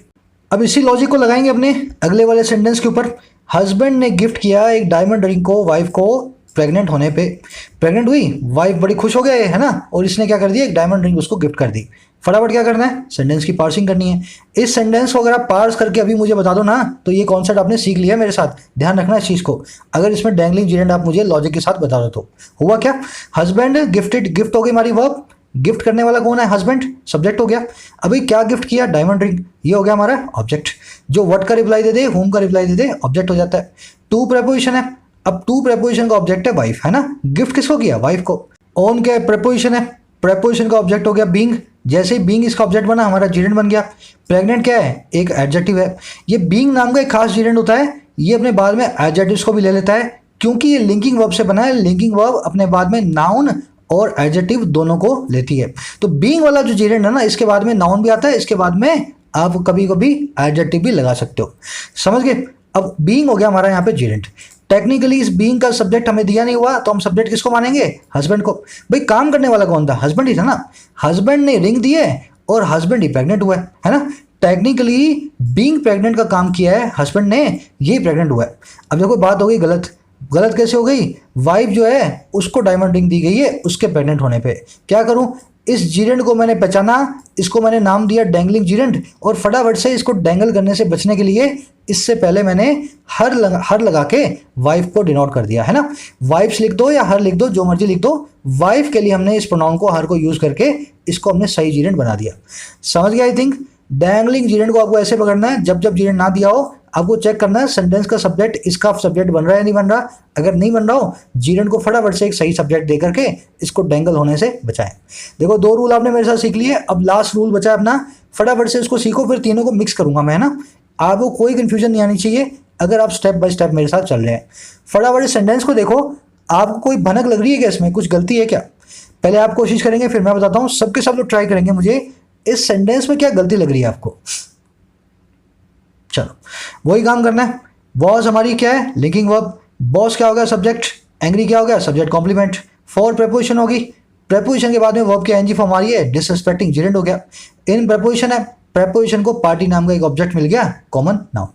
अब इसी लॉजिक को लगाएंगे अपने अगले वाले सेंटेंस के ऊपर। हस्बैंड ने गिफ्ट किया एक डायमंड रिंग को वाइफ को प्रेग्नेंट होने पे। प्रेग्नेंट हुई वाइफ, बड़ी खुश हो गए, है ना, और इसने क्या कर दिया, एक डायमंड रिंग उसको गिफ्ट कर दी। फटाफट क्या करना है, सेंटेंस की पार्सिंग करनी है। इस सेंटेंस को अगर आप पार्स करके अभी मुझे बता दो ना, तो ये कॉन्सेप्ट आपने सीख लिया मेरे साथ, ध्यान रखना इस चीज़ को। अगर इसमें डैंगलिंग जीरेंड आप मुझे लॉजिक के साथ बता दो तो हुआ क्या, हस्बैंड गिफ्टेड, गिफ्ट हो गई हमारी वर्ब, गिफ्ट करने वाला कौन है, हस्बैंड, सब्जेक्ट हो गया। अभी क्या गिफ्ट किया, डायमंड रिंग, ये हो गया हमारा ऑब्जेक्ट। जो व्हाट का रिप्लाई दे दे, होम का रिप्लाई दे दे, ऑब्जेक्ट हो जाता है। टू प्रेपोजिशन है, अब टू प्रेपोजिशन का ऑब्जेक्ट है वाइफ, है ना। गिफ्ट किसको किया, वाइफ को। ऑन क्या प्रेपोजिशन है, प्रेपोजिशन का ऑब्जेक्ट हो गया बीइंग, जैसे ही बीइंग इसका ऑब्जेक्ट बना हमारा जीरेंड बन गया। प्रेग्नेंट क्या है, एक एडजेक्टिव है। ये बीइंग नाम का एक खास जीरेंड होता है, ये अपने बाद में एडजेक्टिव्स को भी ले लेता है, क्योंकि ये लिंकिंग वर्ब से बना है। लिंकिंग वर्ब अपने बाद में नाउन और एडजेक्टिव दोनों को लेती है। तो बीइंग वाला जो जीरेंड है ना, इसके बाद में नाउन भी आता है, इसके बाद में आप कभी कभी एडजेक्टिव भी लगा सकते हो, समझ गए। अब बीइंग हो गया हमारा यहाँ पे जीरेंड। टेक्निकली इस बीइंग का सब्जेक्ट हमें दिया नहीं हुआ, तो हम सब्जेक्ट किसको मानेंगे? हस्बैंड को। भाई काम करने वाला कौन था? हस्बैंड ही था ना। हस्बैंड ने रिंग दिए और हस्बैंड ही प्रेग्नेंट हुआ है ना। टेक्निकली बीइंग प्रेग्नेंट का काम किया है हस्बैंड ने, ये प्रेग्नेंट हुआ है। अब देखो बात हो गई गलत। गलत कैसे हो गई? वाइफ जो है उसको डायमंड रिंग दी गई है उसके प्रेग्नेंट होने पे। क्या करूं? इस जीरेंट को मैंने पहचाना, इसको मैंने नाम दिया डैंगलिंग जीरेंट, और फटाफट से इसको डैंगल करने से बचने के लिए इससे पहले मैंने हर लगा के वाइफ को डिनोट कर दिया, है ना। वाइफ्स लिख दो या हर लिख दो, जो मर्जी लिख दो। वाइफ के लिए हमने इस प्रोनाउन को हर को यूज करके इसको हमने सही जीरेंट बना दिया। समझ गया आई थिंक। डैंगलिंग जीरेंट को आपको ऐसे पकड़ना है, जब जब जीरेंट ना दिया हो आपको चेक करना है सेंटेंस का सब्जेक्ट इसका सब्जेक्ट बन रहा है नहीं बन रहा। अगर नहीं बन रहा हो, जीरेंट को फटाफट से एक सही सब्जेक्ट दे करके इसको डैंगल होने से बचाएं। देखो 2 रूल आपने मेरे साथ सीख लिए, अब लास्ट रूल बचा है अपना, फटाफट से इसको सीखो, फिर तीनों को मिक्स करूंगा मैं, है ना। आपको कोई कंफ्यूजन नहीं आनी चाहिए अगर आप स्टेप बाय स्टेप मेरे साथ चल रहे हैं। फटाफट इस सेंटेंस को देखो, आपको कोई भनक लग रही है क्या? इसमें कुछ गलती है क्या? पहले आप कोशिश करेंगे फिर मैं बताता हूँ। सबके सब लोग ट्राई करेंगे मुझे इस सेंटेंस में क्या गलती लग रही है आपको। चलो वही काम करना है। वॉज हमारी क्या है? Linking verb. बॉस क्या हो गया? सब्जेक्ट। एंग्री क्या हो गया? Subject complement. फॉर प्रेपोजिशन होगी। प्रेपोजिशन के बाद में वर्ब की एनजी फॉर्म आ रही है, डिसरिस्पेक्टिंग जीरेंट हो गया। इन प्रेपोजिशन है, प्रेपोजिशन को पार्टी नाम का एक ऑब्जेक्ट मिल गया, कॉमन नाउन।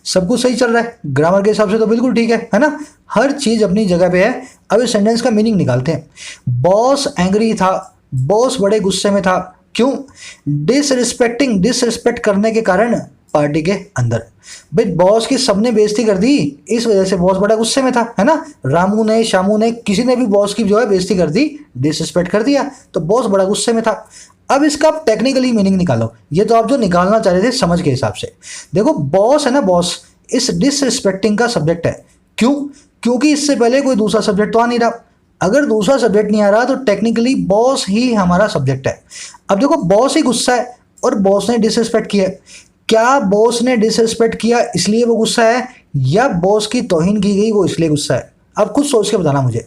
सब कुछ सही चल रहा है, ग्रामर के हिसाब से तो बिल्कुल ठीक है ना। हर चीज अपनी जगह पे है। अब इस सेंटेंस का मीनिंग निकालते हैं। बॉस एंग्री था, बॉस बड़े गुस्से में था। क्यों? डिसरिस्पेक्टिंग, डिसरिस्पेक्ट करने के कारण पार्टी के अंदर। भाई बॉस की सबने बेइज्जती कर दी, इस वजह से बॉस बड़ा गुस्से में था, है ना। रामू ने, शामू ने, किसी ने भी बॉस की जो है बेइज्जती कर दी, डिसरिस्पेक्ट कर दिया, तो बॉस बड़ा गुस्से में था। अब इसका आप टेक्निकली मीनिंग निकालो। ये तो आप जो निकालना चाह रहे थे समझ के हिसाब से। देखो बॉस है ना, बॉस इस डिसरिस्पेक्टिंग का सब्जेक्ट है। क्यों? क्योंकि इससे पहले कोई दूसरा सब्जेक्ट तो आ नहीं रहा। अगर दूसरा सब्जेक्ट नहीं आ रहा तो टेक्निकली बॉस ही हमारा सब्जेक्ट है। अब देखो बॉस ही गुस्सा है और बॉस ने डिसरिस्पेक्ट किया। क्या बॉस ने डिसरिस्पेक्ट किया इसलिए वो गुस्सा है, या बॉस की तौहीन की गई वो इसलिए गुस्सा है? आप खुद सोच के बताना मुझे।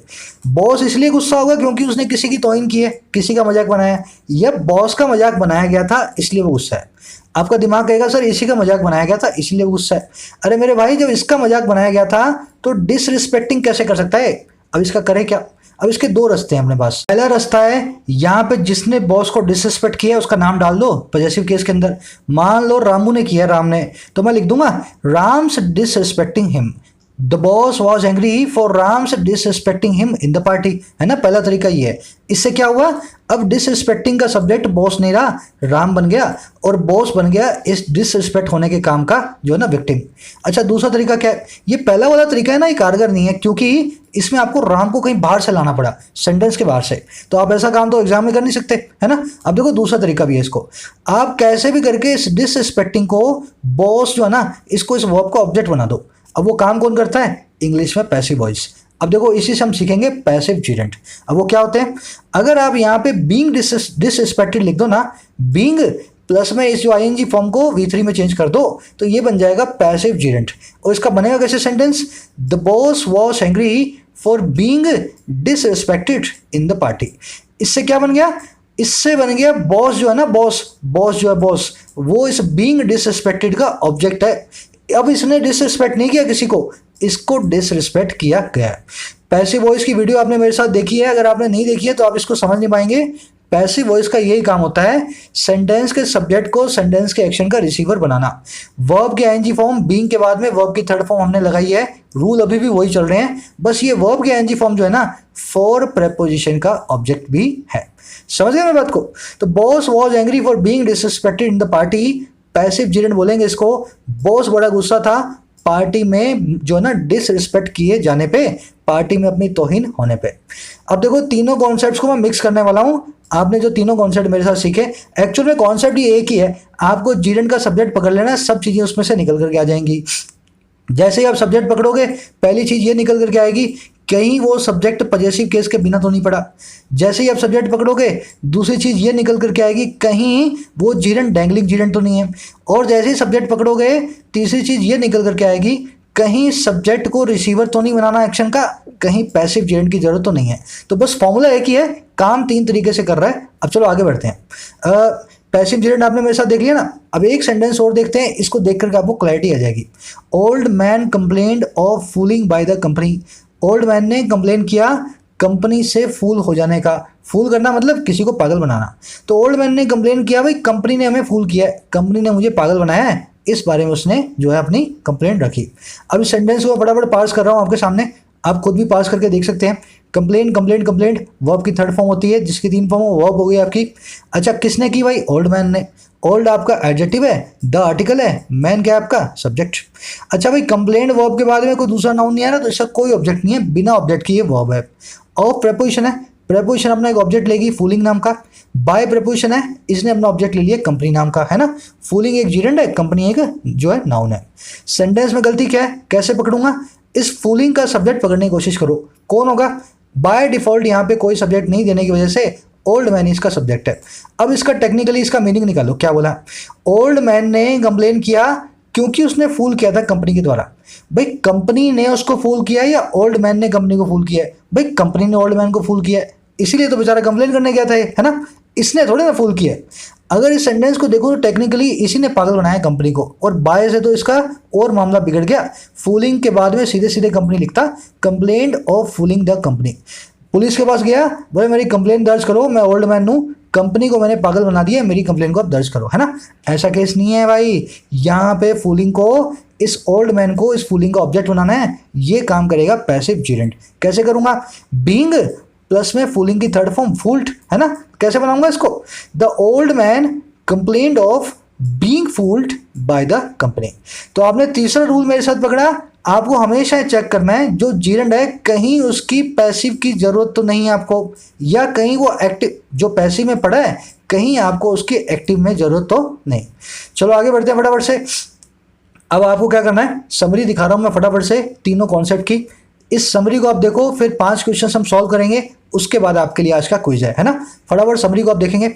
बॉस इसलिए गुस्सा होगा क्योंकि उसने किसी की तौहीन की है, किसी का मजाक बनाया, या बॉस का मजाक बनाया गया था इसलिए वो गुस्सा है? आपका दिमाग कहेगा सर इसी का मजाक बनाया गया था इसलिए वो गुस्सा है। अरे मेरे भाई, जब इसका मजाक बनाया गया था तो डिसरिस्पेक्टिंग कैसे कर सकता है? अब इसका करे क्या? अब इसके 2 रास्ते हैं अपने पास। पहला रास्ता है, यहाँ पे जिसने बॉस को डिसरिस्पेक्ट किया उसका नाम डाल दो पॉजेसिव केस के अंदर। मान लो रामू ने किया, राम ने, तो मैं लिख दूंगा Ram's disrespecting him. The boss was angry for Ram's disrespecting him in the party, है ना। पहला तरीका ये है। इससे क्या हुआ? अब डिसरिस्पेक्टिंग का सब्जेक्ट बॉस नहीं रहा, राम बन गया, और बॉस बन गया इस डिसरिस्पेक्ट होने के काम का जो है ना विक्टिम। अच्छा दूसरा तरीका क्या है? ये पहला वाला तरीका है ना, ये कारगर नहीं है, क्योंकि इसमें आपको राम को कहीं बाहर से लाना पड़ा, सेंटेंस के बाहर से। तो आप ऐसा काम तो एग्जाम में कर नहीं सकते, है ना। अब देखो दूसरा तरीका भी है। इसको आप कैसे भी करके इस डिसरिस्पेक्टिंग को, बॉस जो है ना, इसको इस वर्ब का ऑब्जेक्ट बना दो। अब वो काम कौन करता है? इंग्लिश में पैसिव वॉइस। अब देखो इसी से हम सीखेंगे पैसिव जीरेंट। अब वो क्या होते हैं? अगर आप यहाँ पे बीइंग डिसरिस्पेक्टेड लिख दो ना, बीइंग प्लस में इस जो आईएनजी फॉर्म को V3 में चेंज कर दो, तो ये बन जाएगा पैसिव जीरेंट। और इसका बनेगा कैसे sentence? The boss was angry for being disrespected in the party. इससे क्या बन गया? इससे बन गया बॉस जो है ना, बॉस जो है बॉस, वो इस बीइंग डिसरिस्पेक्टेड का ऑब्जेक्ट है। अब इसने डिसरिस्पेक्ट नहीं किया किसी को, इसको डिसरिस्पेक्ट किया गया। पैसिव वॉइस की वीडियो आपने मेरे साथ देखी है, अगर आपने नहीं देखी है तो आप इसको समझ नहीं पाएंगे। पैसिव वॉइस का यही काम होता है, सेंटेंस के सब्जेक्ट को सेंटेंस के एक्शन का रिसीवर बनाना। वर्ब के आईएनजी फॉर्म बीइंग के बाद में वर्ब की थर्ड फॉर्म हमने लगाई है। रूल अभी भी वही चल रहे हैं, बस ये वर्ब के आईएनजी फॉर्म जो है ना, फॉर प्रेपोजिशन का ऑब्जेक्ट भी है। समझ गए मेरी बात को? तो boss was angry for being disrespected in the party, passive gerund बोलेंगे इसको। बॉस बड़ा गुस्सा था पार्टी में जो ना डिसरिस्पेक्ट किए जाने पे, पार्टी में अपनी तौहीन होने पे। अब देखो तीनों कॉन्सेप्ट्स को मैं मिक्स करने वाला हूं। आपने जो तीनों कॉन्सेप्ट मेरे साथ सीखे, एक्चुअल में कॉन्सेप्ट ये एक ही है। आपको जीरेंट का सब्जेक्ट पकड़ लेना है, सब चीजें उसमें से निकल करके आ जाएंगी। जैसे ही आप सब्जेक्ट पकड़ोगे, पहली चीज ये निकल करके आएगी, कहीं वो सब्जेक्ट पॉजेसिव केस के बिना तो नहीं पड़ा। जैसे ही आप सब्जेक्ट पकड़ोगे, दूसरी चीज ये निकल करके आएगी, कहीं वो जीरेंट डैंगलिंग जीरेंट तो नहीं है। और जैसे ही सब्जेक्ट पकड़ोगे, तीसरी चीज ये निकल करके आएगी, कहीं सब्जेक्ट को रिसीवर तो नहीं बनाना एक्शन का, कहीं पैसिव जीरेंट की जरूरत तो नहीं है। तो बस फॉर्मूला एक ही है, काम 3 तरीके से कर रहा है। अब चलो आगे बढ़ते हैं। पैसिव जेरेंट आपने मेरे साथ देख लिया ना। अब एक सेंटेंस और देखते हैं, इसको देख करके आपको क्लैरिटी आ जाएगी। Old man complained of fooling by the company. Old man ने कंप्लेन किया कंपनी से फूल हो जाने का। फूल करना मतलब किसी को पागल बनाना। तो ओल्ड मैन ने कंप्लेन किया भाई कंपनी ने हमें फूल किया है, कंपनी ने मुझे पागल बनाया है, इस बारे में उसने जो है अपनी कंप्लेंट रखी। अब इस सेंटेंस को फटाफट पास कर रहा हूं आपके सामने, आप खुद भी पास करके देख सकते हैं। कंप्लेन कंप्लेंट कंप्लेंट वर्ब की थर्ड फॉर्म होती है, जिसकी 3 फॉर्म वर्ब हो गई आपकी। अच्छा किसने की भाई? ओल्ड मैन ने। ओल्ड आपका एडजेक्टिव है, द आर्टिकल है, मैन क्या है आपका? सब्जेक्ट। अच्छा भाई कंप्लेंट वर्ब के बाद में कोई दूसरा नाउन नहीं आ रहा तो इसका कोई ऑब्जेक्ट नहीं है, बिना ऑब्जेक्ट की ये वर्ब है। ऑफ प्रेपोजिशन है, प्रेपोजिशन अपना एक ऑब्जेक्ट लेगी फूलिंग नाम का। बाय प्रेपोजिशन है, इसने अपना ऑब्जेक्ट ले लिया कंपनी नाम का, है ना। फूलिंग एक जीरेंड है, कंपनी एक जो है नाउन है। सेंटेंस में गलती क्या है, कैसे पकड़ूंगा? इस फूलिंग का सब्जेक्ट पकड़ने की कोशिश करो, कौन होगा? बाय डिफॉल्ट यहाँ पे कोई सब्जेक्ट नहीं देने की वजह से ओल्ड मैन इसका सब्जेक्ट है। अब इसका टेक्निकली इसका मीनिंग निकालो, क्या बोला? ओल्ड मैन ने कंप्लेन किया क्योंकि उसने फूल किया था कंपनी के द्वारा। भाई कंपनी ने उसको फूल किया या ओल्ड मैन ने कंपनी को फूल किया है? भाई कंपनी ने ओल्ड मैन को फूल किया है, इसीलिए तो बेचारा कंप्लेन करने गया था, है ना। इसने थोड़े ना फूल किया है। अगर इस सेंटेंस को देखो तो टेक्निकली इसी ने पागल बनाया कंपनी को, और बाय से तो इसका और मामला बिगड़ गया। फूलिंग के बाद में सीधे सीधे कंपनी लिखता, complaint of fooling the company. Police के पास गया, बोले मेरी कंप्लेन दर्ज करो, मैं ओल्ड मैन हूँ, कंपनी को मैंने पागल बना दिया, मेरी कंप्लेन को आप दर्ज करो, है ना। ऐसा केस नहीं है भाई, यहाँ पे फूलिंग को, इस ओल्ड मैन को इस फूलिंग का ऑब्जेक्ट बनाना है। ये काम करेगा पैसिव जेरेंट। कैसे करूंगा? बीइंग प्लस में फूलिंग की थर्ड फॉर्म फूल्ड, है ना। कैसे बनाऊंगा इसको? The old man complained of being fooled by the company. तो आपने तीसरा रूल मेरे साथ पकड़ा, आपको हमेशा चेक करना है जो जीरेंड है कहीं उसकी पैसिव की जरूरत तो नहीं है आपको, या कहीं वो एक्टिव जो पैसिव में पड़ा है कहीं आपको उसकी एक्टिव में जरूरत तो नहीं। चलो आगे बढ़ते हैं फटाफट से। अब आपको क्या करना है, समरी दिखा रहा हूं मैं फटाफट से तीनों कॉन्सेप्ट की। इस समरी को आप देखो, फिर 5 क्वेश्चन हम सॉल्व करेंगे, उसके बाद आपके लिए आज का क्विज है ना। फटाफट समरी को आप देखेंगे।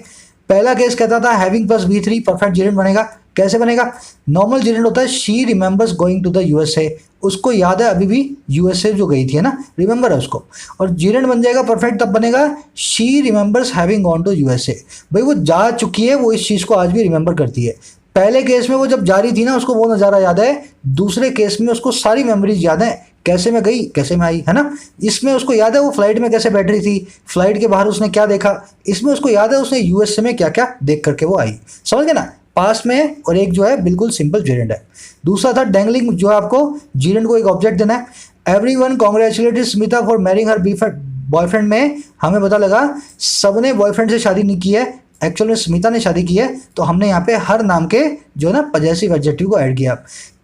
पहला केस कहता था having plus V3 perfect Geraint बनेगा। कैसे बनेगा? नॉर्मल जेरेंट होता है she remembers going to the USA, उसको याद है अभी भी USA जो गई थी, है ना, रिमेंबर है उसको। और जेरेंट बन जाएगा परफेक्ट तब बनेगा she remembers having gone to USA। भाई वो जा चुकी है, वो इस चीज़ को आज भी रिमेंबर करती है। पहले केस में वो जब जा रही थी ना उसको वो नज़ारा याद है, दूसरे केस में उसको सारी मेमोरीज याद है, कैसे में गई कैसे में आई, है ना। इसमें उसको याद है वो फ्लाइट में कैसे बैठ रही थी, फ्लाइट के बाहर उसने क्या देखा, इसमें उसको याद है उसने USA में क्या क्या देख करके वो आई। समझ गए ना, पास में। और एक जो है बिल्कुल सिंपल जेरेंट है। दूसरा था डैंगलिंग, जो है आपको जेरेंट को एक ऑब्जेक्ट देना है। Everyone congratulated Smita for marrying her boyfriend में हमें पता लगा सबने बॉयफ्रेंड से शादी नहीं की है, एक्चुअल में स्मिता ने शादी की है, तो हमने यहाँ पे हर नाम के जो है ना पजेसिव एडजेक्टिव को ऐड किया।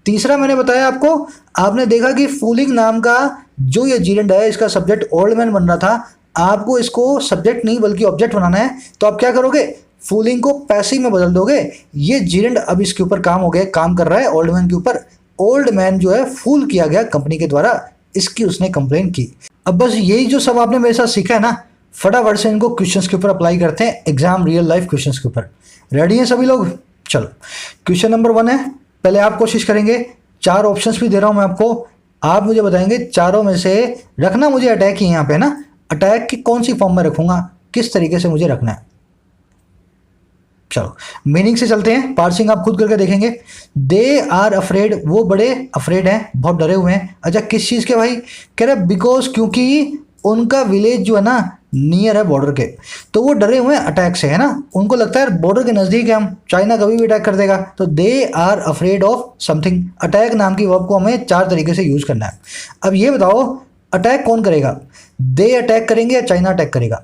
तीसरा मैंने बताया आपको, आपने देखा कि फूलिंग नाम का जो ये जेरेंट है इसका सब्जेक्ट ओल्ड मैन बन रहा था, आपको इसको सब्जेक्ट नहीं बल्कि ऑब्जेक्ट बनाना है। तो आप क्या करोगे, फूलिंग को पैसिव में बदल दोगे। ये जेरेंट अब इसके ऊपर काम हो गया, काम कर रहा है ओल्ड मैन के ऊपर। ओल्ड मैन जो है फूल किया गया कंपनी के द्वारा, इसकी उसने कंप्लेन की। अब बस यही जो सब आपने मेरे साथ सीखा है ना, फटाफट से इनको क्वेश्चंस के ऊपर अप्लाई करते हैं, एग्जाम रियल लाइफ क्वेश्चंस के ऊपर। रेडी हैं सभी लोग? चलो क्वेश्चन नंबर 1 है, पहले आप कोशिश करेंगे। 4 ऑप्शंस भी दे रहा हूं मैं आपको, आप मुझे बताएंगे चारों में से रखना मुझे अटैक ही यहाँ पे ना, अटैक की कौन सी फॉर्म में रखूंगा, किस तरीके से मुझे रखना है। चलो मीनिंग से चलते हैं, पार्सिंग आप खुद करके देखेंगे। दे आर अफ्रेड, वो बड़े अफ्रेड हैं, बहुत डरे हुए हैं। अच्छा किस चीज़ के भाई? कह रहे बिकॉज क्योंकि उनका विलेज जो है ना नियर है बॉर्डर के, तो वो डरे हुए हैं अटैक से, है ना। उनको लगता है बॉर्डर के नज़दीक है हम, चाइना कभी भी अटैक कर देगा। तो they are afraid of something. Attack नाम की वर्ब को हमें 4 तरीके से यूज़ करना है। अब ये बताओ अटैक कौन करेगा, दे अटैक करेंगे या चाइना अटैक करेगा?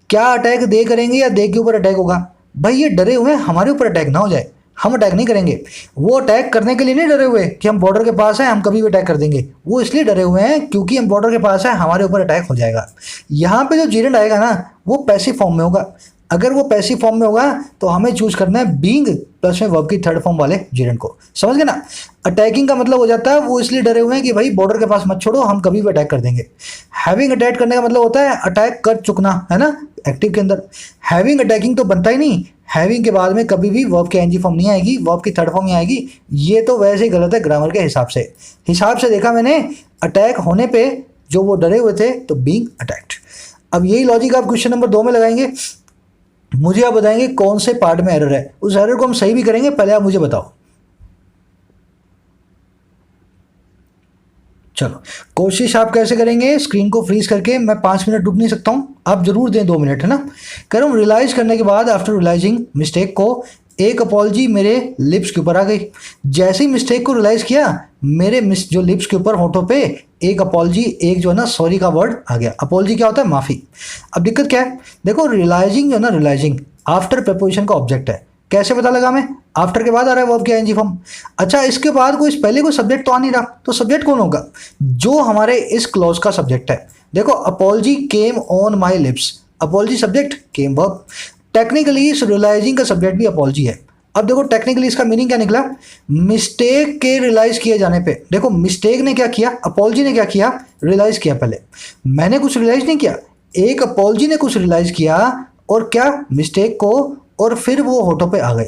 क्या अटैक दे करेंगे या दे के ऊपर अटैक होगा? भाई ये डरे हुए हैं हमारे ऊपर अटैक ना हो जाए, हम अटैक नहीं करेंगे। वो अटैक करने के लिए नहीं डरे हुए कि हम बॉर्डर के पास हैं हम कभी भी अटैक कर देंगे, वो इसलिए डरे हुए हैं क्योंकि हम बॉर्डर के पास हैं हमारे ऊपर अटैक हो जाएगा। यहाँ पे जो जेरेंट आएगा ना वो पैसिव फॉर्म में होगा। अगर वो पैसिव फॉर्म में होगा तो हमें चूज करना है बीइंग प्लस में वर्ब की थर्ड फॉर्म वाले जेरेंट को। समझ गए ना। अटैकिंग का मतलब हो जाता है वो इसलिए डरे हुए हैं कि भाई बॉर्डर के पास मत छोड़ो हम कभी भी अटैक कर देंगे। हैविंग अटैक करने का मतलब होता है अटैक कर चुकना, है ना, एक्टिव के अंदर। हैविंग अटैकिंग तो बनता ही नहीं, हैविंग के बाद में कभी भी वर्ब की एनजी फॉर्म नहीं आएगी, वर्ब की थर्ड फॉर्म ही आएगी। ये तो वैसे ही गलत है ग्रामर के हिसाब से देखा मैंने, अटैक होने पे जो वो डरे हुए थे तो बीइंग अटैक्ड। अब यही लॉजिक आप क्वेश्चन नंबर 2 में लगाएंगे। मुझे आप बताएंगे कौन से पार्ट में एरर है, उस एरर को हम सही भी करेंगे, पहले आप मुझे बताओ। चलो, कोशिश आप कैसे करेंगे, स्क्रीन को फ्रीज करके, मैं 5 मिनट रुक नहीं सकता हूं, आप जरूर दें 2 मिनट, है ना। कह रहा हूं रियलाइज करने के बाद, आफ्टर रियलाइजिंग मिस्टेक को, एक अपॉलजी मेरे लिप्स के ऊपर आ गई। जैसे ही मिस्टेक को रियलाइज किया, मेरे जो लिप्स के ऊपर, होठों पे एक अपॉलजी, एक जो है ना सॉरी का वर्ड आ गया। अपॉलजी क्या होता है, माफी। अब दिक्कत क्या है, देखो रियलाइजिंग जो है ना, रियलाइजिंग आफ्टर प्रपोजिशन का ऑब्जेक्ट है। कैसे पता लगा, मैं आफ्टर के बाद आ रहा है वर्ब की आईएनजी फॉर्म। अच्छा, इसके बाद कोई पहले कोई सब्जेक्ट तो आ नहीं रहा, तो सब्जेक्ट कौन होगा, जो हमारे इस क्लॉज का सब्जेक्ट है। देखो, apology came on my lips, apology subject, came verb. Technically इस रियलाइजिंग का सब्जेक्ट भी अपॉलजी है। अब देखो टेक्निकली इसका मीनिंग क्या निकला, मिस्टेक के रियलाइज किए जाने पे। देखो मिस्टेक ने क्या किया, अपॉलजी ने क्या किया, रियलाइज किया। पहले मैंने कुछ रियलाइज नहीं किया, एक अपॉलजी ने कुछ रियलाइज किया, और क्या, मिस्टेक को, और फिर वो होठों पे आ गई।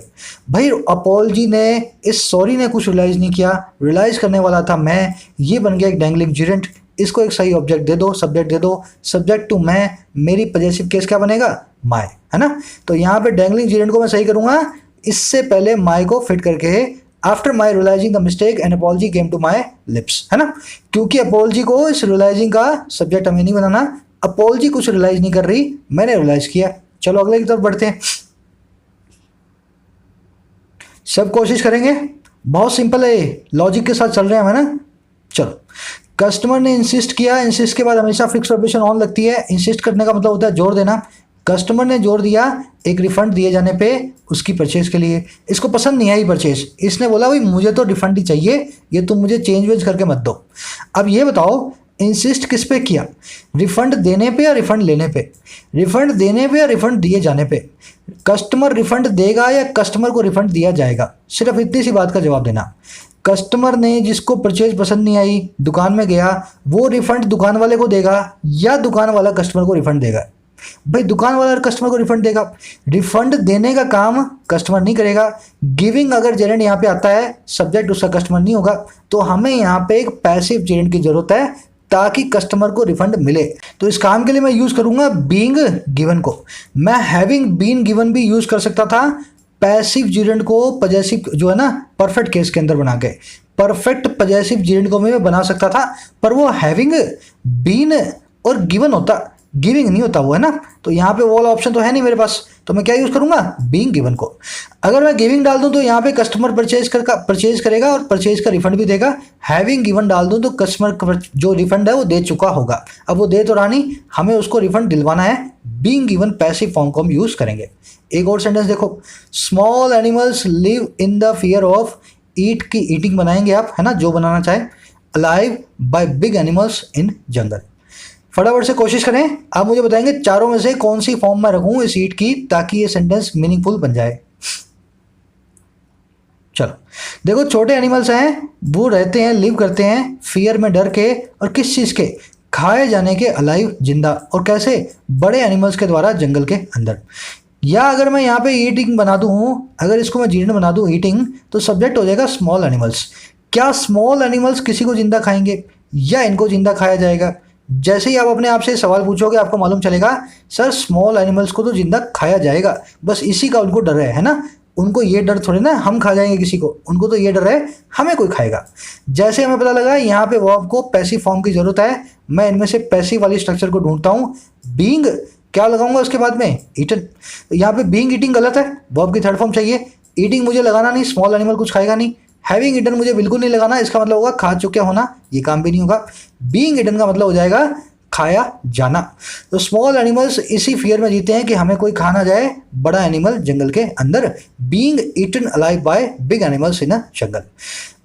भाई अपॉलजी ने, इस सॉरी ने कुछ रियलाइज नहीं किया, रियलाइज करने वाला था मैं, ये बन गया एक डैंगलिंग जिरेंट। इसको एक सही ऑब्जेक्ट दे दो, सब्जेक्ट दे दो, सब्जेक्ट टू मैं, मेरी पॉजेसिव केस क्या बनेगा, माय, है ना। तो यहाँ पे डैंगलिंग जिरेंट को मैं सही करूंगा, इससे पहले माय को फिट करके, after my realising the mistake an apology came to my lips, है ना। क्योंकि अपॉलजी को इस रियलाइजिंग का सब्जेक्ट हमें नहीं बनाना, अपॉलजी कुछ रियलाइज नहीं कर रही, मैंने रियलाइज किया। चलो अगले की तरफ बढ़ते हैं, सब कोशिश करेंगे, बहुत सिंपल है, लॉजिक के साथ चल रहे हैं हम, है ना। चलो, कस्टमर ने इंसिस्ट किया, इंसिस्ट के बाद हमेशा फिक्स प्रोपोजिशन ऑन लगती है। इंसिस्ट करने का मतलब होता है जोर देना। कस्टमर ने जोर दिया एक रिफंड दिए जाने पे उसकी परचेज के लिए। इसको पसंद नहीं आई परचेज, इसने बोला भाई मुझे तो रिफंड ही चाहिए, ये तुम मुझे चेंज वेंज करके मत दो। अब ये बताओ इंसिस्ट किस पे किया, रिफंड देने पे या रिफंड लेने पे, रिफंड देने पे या रिफंड दिए जाने पे। कस्टमर रिफंड देगा या कस्टमर को रिफंड दिया जाएगा, सिर्फ इतनी सी बात का जवाब देना। कस्टमर ने, जिसको परचेज पसंद नहीं आई, दुकान में गया, वो रिफंड दुकान वाले को देगा या दुकान वाला कस्टमर को रिफंड देगा। भाई दुकान वाला कस्टमर को रिफंड देगा, रिफंड देने का काम कस्टमर नहीं करेगा। गिविंग अगर जेरेंट यहाँ पे आता है, सब्जेक्ट उसका कस्टमर नहीं होगा, तो हमें यहाँ पे एक पैसिव जेरेंट की जरूरत है ताकि कस्टमर को रिफंड मिले। तो इस काम के लिए मैं यूज करूंगा बीइंग गिवन को। मैं हैविंग बीन गिवन भी यूज कर सकता था पैसिव जेरेंट को पॉजेसिव जो है ना परफेक्ट केस के अंदर बना के, परफेक्ट पॉजेसिव जेरेंट को मैं बना सकता था, पर वो हैविंग बीन और गिवन होता, गिविंग नहीं होता वो, है ना। तो यहाँ पे वो वाला ऑप्शन तो है नहीं मेरे पास, तो मैं क्या यूज करूंगा, बीइंग गिवन को। अगर मैं गिविंग डाल दूं तो यहाँ पे कस्टमर परचेज करेगा और परचेज का रिफंड भी देगा। हैविंग गिवन डाल दूं तो कस्टमर जो रिफंड है वो दे चुका होगा, अब वो दे तो रहा नहीं, हमें उसको रिफंड दिलवाना है। बीइंग गिवन पैसिव फॉर्म को हम यूज करेंगे। एक और सेंटेंस देखो, small animals live in the fear of, eat की ईटिंग बनाएंगे आप, है ना, जो बनाना चाहे। Alive by big animals in jungle. फटाफट से कोशिश करें, आप मुझे बताएंगे चारों में से कौन सी फॉर्म में रखूं इस ईट की ताकि ये सेंटेंस मीनिंगफुल बन जाए। चलो देखो, छोटे एनिमल्स हैं, वो रहते हैं, लिव करते हैं फियर में, डर के, और किस चीज़ के, खाए जाने के, अलाइव जिंदा, और कैसे, बड़े एनिमल्स के द्वारा जंगल के अंदर। या अगर मैं यहाँ पे ईटिंग बना दूँ, अगर इसको मैं जीर्ण बना दूँ ईटिंग, तो सब्जेक्ट हो जाएगा स्मॉल एनिमल्स। क्या स्मॉल एनिमल्स किसी को जिंदा खाएंगे या इनको जिंदा खाया जाएगा? जैसे ही आप अपने आप से सवाल पूछोगे आपको मालूम चलेगा सर स्मॉल एनिमल्स को तो जिंदा खाया जाएगा, बस इसी का उनको डर है ना। उनको ये डर थोड़ी ना हम खा जाएंगे किसी को, उनको तो ये डर है हमें कोई खाएगा। जैसे हमें पता लगा यहाँ पे वर्ब को पैसिव फॉर्म की जरूरत है, मैं इनमें से पैसिव वाली स्ट्रक्चर को ढूंढता हूँ। बीइंग क्या लगाऊंगा उसके बाद में, ईटन। तो यहाँ पे बीइंग ईटिंग गलत है, वर्ब की थर्ड फॉर्म चाहिए। ईटिंग मुझे लगाना नहीं, स्मॉल एनिमल कुछ खाएगा नहीं। हैविंग ईटन मुझे बिल्कुल नहीं लगाना, इसका मतलब होगा खा चुका होना, ये काम भी नहीं होगा। बीइंग ईटन का मतलब हो जाएगा खाया जाना। तो स्मॉल एनिमल्स इसी फियर में जीते हैं कि हमें कोई खा ना जाए, बड़ा एनिमल जंगल के अंदर। Being eaten alive by big animals in a jungle.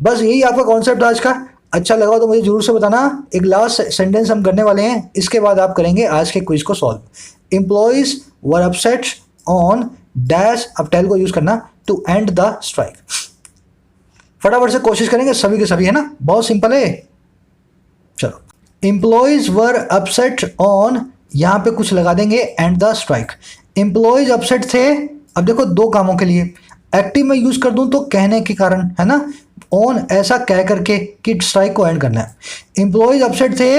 बस यही आपका कॉन्सेप्ट आज का। अच्छा लगा तो मुझे जरूर से बताना। एक लास्ट सेंटेंस हम करने वाले हैं, इसके बाद आप करेंगे आज के क्विज को solve. Employees were upset on dash, अब टेल को यूज करना, टू एंड द स्ट्राइक। फटाफट से कोशिश करेंगे सभी के सभी, है ना, बहुत सिंपल है। चलो, एम्प्लॉइज वर अपसेट ऑन, यहां पे कुछ लगा देंगे and the strike. Employees upset थे, अब देखो दो कामों के लिए, एक्टिव में यूज कर दूं तो कहने के कारण, है ना, ऑन ऐसा कह करके कि स्ट्राइक को एंड करना है। एम्प्लॉइज अपसेट थे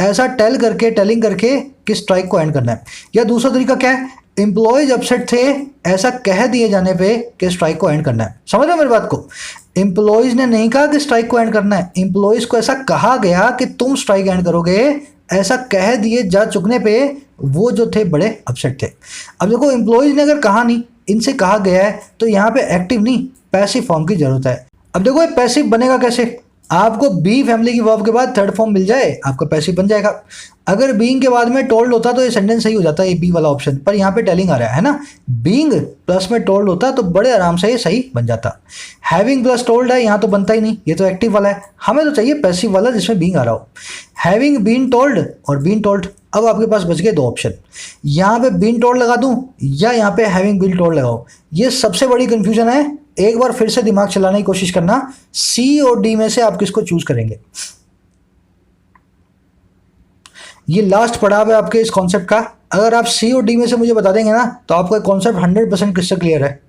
ऐसा टेल करके, टेलिंग करके कि स्ट्राइक को एंड करना है। या दूसरा तरीका क्या है, एम्प्लॉयज अपसेट थे ऐसा कह दिए जाने पे कि स्ट्राइक को एंड करना है। समझ रहे हो मेरी बात को? एम्प्लॉयज ने नहीं कहा कि स्ट्राइक को एंड करना है, एम्प्लॉयज को ऐसा कहा गया कि तुम स्ट्राइक एंड करोगे, ऐसा कह दिए जा चुकने पे वो जो थे बड़े अपसेट थे। अब देखो एम्प्लॉयज ने अगर कहा नहीं, इनसे कहा गया है, तो यहाँ पे एक्टिव नहीं पैसिव फॉर्म की जरूरत है। अब देखो ये पैसिव बनेगा कैसे? आपको बी फैमिली की वर्ब के बाद थर्ड फॉर्म मिल जाए, आपका पैसिव बन जाएगा। अगर बीइंग के बाद में टोल्ड होता तो ये सेंटेंस सही हो जाता है, ये बी वाला ऑप्शन, पर यहाँ पे टेलिंग आ रहा है ना। बीइंग प्लस में टोल्ड होता तो बड़े आराम से ये सही बन जाता। हैविंग प्लस टोल्ड है, यहाँ तो बनता ही नहीं, ये तो एक्टिव वाला है, हमें तो चाहिए पैसिव वाला जिसमें बीइंग आ रहा हो। हैविंग बीन टोल्ड और बीन टोल्ड, अब आपके पास बच गए दो ऑप्शन, यहाँ पे बीन टोल्ड लगा दूं या यहाँ पे हैविंग बीन टोल्ड लगाओ। ये सबसे बड़ी कंफ्यूजन है, एक बार फिर से दिमाग चलाने की कोशिश करना, सी और डी में से आप किसको चूज करेंगे। ये लास्ट पड़ाव है आपके इस कॉन्सेप्ट का। अगर आप सी और डी में से मुझे बता देंगे ना तो आपका कॉन्सेप्ट 100% क्रिस्टल क्लियर है।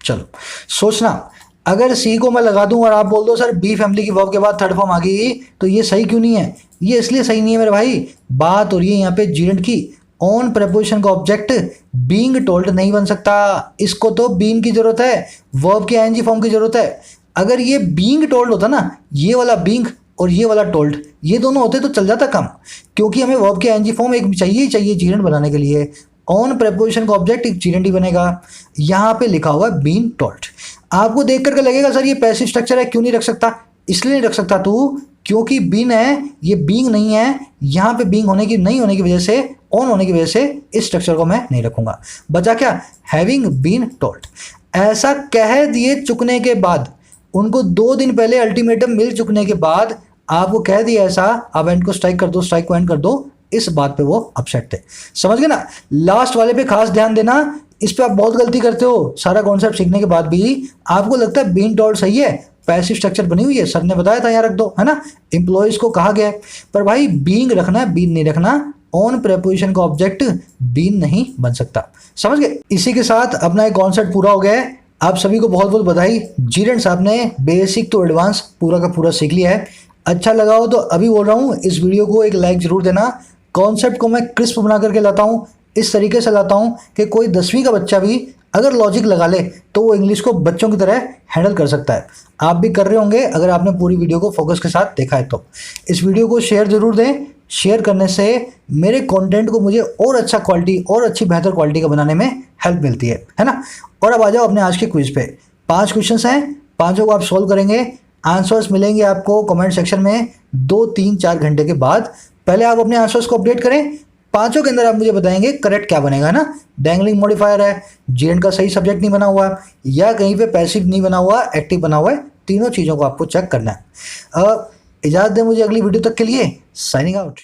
चलो सोचना, अगर सी को मैं लगा दूं और आप बोल दो सर बी फैमिली की वर्ब के बाद थर्ड फॉर्म आ गई, तो ये सही क्यों नहीं है? ये इसलिए सही नहीं है मेरे भाई, बात हो रही है यहाँ पे जीरेंट की। ऑन प्रेपोजिशन का ऑब्जेक्ट बीइंग टोल्ड नहीं बन सकता, इसको तो बीन की जरूरत है, वर्ब के आईएनजी फॉर्म की जरूरत है। अगर ये बीइंग टोल्ड होता ना, ये वाला बीइंग और ये वाला टोल्ड, ये दोनों होते तो चल जाता काम, क्योंकि हमें वर्ब के आईएनजी फॉर्म एक चाहिए ही चाहिए जीरेंट बनाने के लिए। ऑन प्रेपोजिशन का ऑब्जेक्ट एक जीरेंट ही बनेगा। यहाँ पे लिखा हुआ है बीन टोल्ड। आपको देख करके लगेगा सर ये पैसिव स्ट्रक्चर है, क्यों नहीं रख सकता? इसलिए नहीं रख सकता तू, क्योंकि बीन है, ये बीइंग नहीं है। यहाँ पे बीइंग होने की नहीं होने की वजह से, ऑन होने की वजह से इस स्ट्रक्चर को मैं नहीं रखूंगा। बचा क्या? Having been told. ऐसा कह दिए चुकने के बाद, उनको 2 दिन पहले अल्टीमेटम मिल चुकने के बाद आपको कह दिया ऐसा, अब एंड को स्ट्राइक कर दो, स्ट्राइक को एंड कर दो, इस बात पे वो अपसेट थे। समझ गए ना? लास्ट वाले पे खास ध्यान देना, इस पे आप बहुत गलती करते हो। सारा कॉन्सेप्ट सीखने के बाद भी आपको लगता है बीन टोल्ड सही है, पैसिव स्ट्रक्चर बनी हुई है, सर ने बताया था यहाँ रख दो, है ना, एम्प्लॉयज को कहा गया है, पर भाई बीइंग रखना है, बीन नहीं रखना। ऑन प्रेपोजिशन का ऑब्जेक्ट बीन नहीं बन सकता। समझ गए? इसी के साथ अपना एक कॉन्सेप्ट पूरा हो गया है। आप सभी को बहुत बहुत बधाई, जीरेंट साहब ने बेसिक टू एडवांस पूरा का पूरा सीख लिया है। अच्छा लगा हो तो अभी बोल रहा हूँ, इस वीडियो को एक लाइक जरूर देना। कॉन्सेप्ट को मैं क्रिस्प बना करके लाता हूँ, इस तरीके से लाता हूँ कि कोई 10वीं का बच्चा भी अगर लॉजिक लगा ले तो वो इंग्लिश को बच्चों की तरह हैंडल कर सकता है। आप भी कर रहे होंगे अगर आपने पूरी वीडियो को फोकस के साथ देखा है तो। इस वीडियो को शेयर जरूर दें, शेयर करने से मेरे कंटेंट को मुझे और अच्छा क्वालिटी और अच्छी बेहतर क्वालिटी का बनाने में हेल्प मिलती है ना। और अब आ जाओ अपने आज के क्विज पे। 5 क्वेश्चंस हैं, 5 को आप सॉल्व करेंगे। आंसर्स मिलेंगे आपको कमेंट सेक्शन में 2, 3, 4 घंटे के बाद। पहले आप अपने आंसर्स को अपडेट करें, 5 के अंदर आप मुझे बताएंगे करेक्ट क्या बनेगा ना। डैंगलिंग मॉडिफायर है, जीएन का सही सब्जेक्ट नहीं बना हुआ, या कहीं पे पैसिव नहीं बना हुआ, एक्टिव बना हुआ है, तीनों चीज़ों को आपको चेक करना है। इजाज़त दें मुझे अगली वीडियो तक के लिए। Signing out.